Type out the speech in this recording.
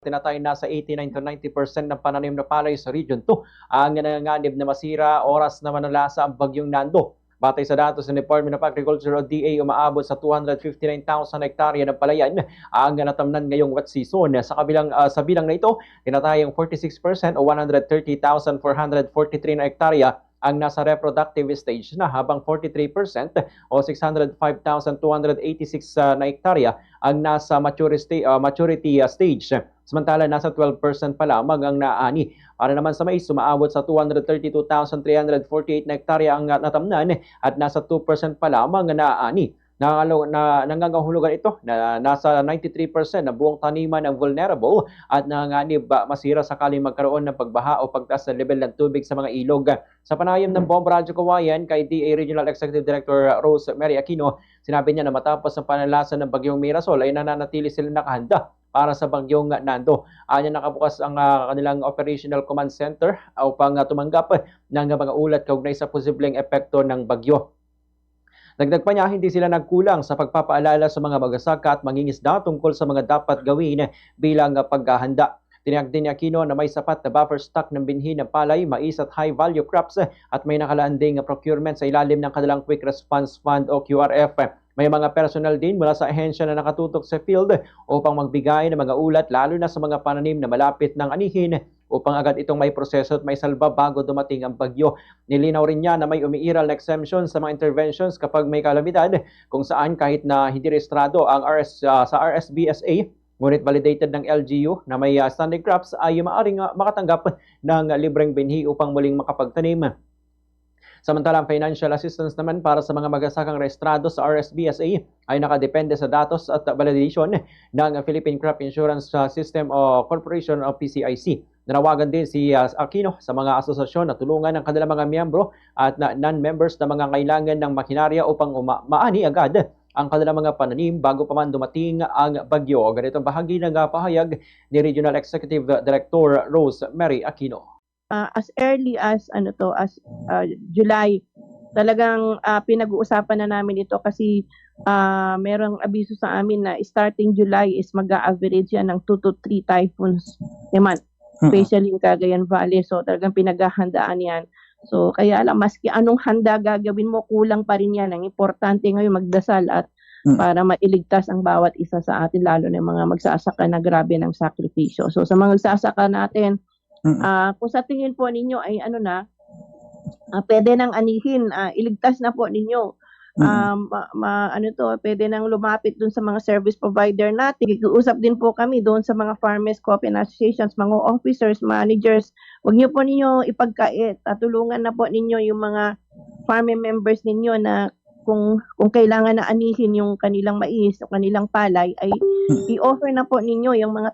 Tinatayang nasa 89 to 90% ng pananim na palay sa Region 2 ang nanganganib na masira, oras na manalasa ang bagyong Nando. Batay sa datos ng Department of Agriculture o DA, umaabot sa 259,000 hektarya ng palayan ang natamnan ngayong wet season. Sa bilang na ito, tinatayang 46% o 130,443 na hektarya ang nasa reproductive stage na, habang 43% o 605,286 na hektarya ang nasa maturity stage. Samantala, nasa 12% pa lamang ang naani. Para naman sa mais, sumaabot sa 232,348 na hektarya ang natamnan at nasa 2% pa lamang ang naani. Nangangahulugan ito na nasa 93% ng buong taniman ang vulnerable at nanganganib masira sakaling magkaroon ng pagbaha o pagtaas ng level ng tubig sa mga ilog. Sa panayam ng Bomba Radyo Kawayan kay DA Regional Executive Director Rose Mary Aquino, sinabi niya na matapos ang panalasan ng bagyong Mirasol ay nananatili sila nakahanda para sa bagyong Nando. Anya nakabukas ang kanilang Operational Command Center upang tumanggap ng mga ulat kaugnay sa posibleng epekto ng bagyo. Dagdag pa niya, hindi sila nagkulang sa pagpapaalala sa mga magsasaka at mangingisda tungkol sa mga dapat gawin bilang paghahanda. Tiniyak din ni Aquino na may sapat na buffer stock ng binhi ng palay, mais at high-value crops at may nakalaan ding procurement sa ilalim ng kanilang Quick Response Fund o QRF. May mga personal din mula sa ahensya na nakatutok sa field upang magbigay ng mga ulat lalo na sa mga pananim na malapit ng anihin upang agad itong may proseso at may salba bago dumating ang bagyo. Nilinaw rin niya na may umiiral na exemption sa mga interventions kapag may kalamidad kung saan kahit na hindi rehistrado ang sa RSBSA, ngunit validated ng LGU na may standing crops ay maaaring makatanggap ng libreng binhi upang muling makapagtanim. Samantalang financial assistance naman para sa mga magsasakang rehistrado sa RSBSA ay nakadepende sa datos at validation ng Philippine Crop Insurance System o Corporation o PCIC. Nanawagan din si Aquino sa mga asosasyon na tulungan ng kanilang mga miyembro at non-members na mga kailangan ng makinarya upang maani agad ang kanilang mga pananim bago pa man dumating ang bagyo. Ganitong bahagi ng pahayag ni Regional Executive Director Rose Mary Aquino. As early as July, talagang pinag-uusapan na namin ito kasi merong abiso sa amin na starting July is mag-a-average yan ng 2 to 3 typhoons a month, especially in Cagayan Valley. So talagang pinaghahandaan yan. So kaya lang, maski anong handa gagawin mo, kulang pa rin yan. Ang importante ngayon magdasal at para mailigtas ang bawat isa sa atin, lalo na mga magsasaka na grabe ng sakripisyo. So sa mga magsasaka natin, kung sa tingin po ninyo ay pwede nang anihin, iligtas na po ninyo. Pwede nang lumapit dun sa mga service provider natin. Ikiusap din po kami doon sa mga farmers cooperative associations, mga officers, managers. Huwag niyo po ninyo ipagkait. Tulungan na po ninyo yung mga farmer members ninyo na kung kailangan na anihin yung kanilang mais o kanilang palay, ay i-offer na po ninyo yung mga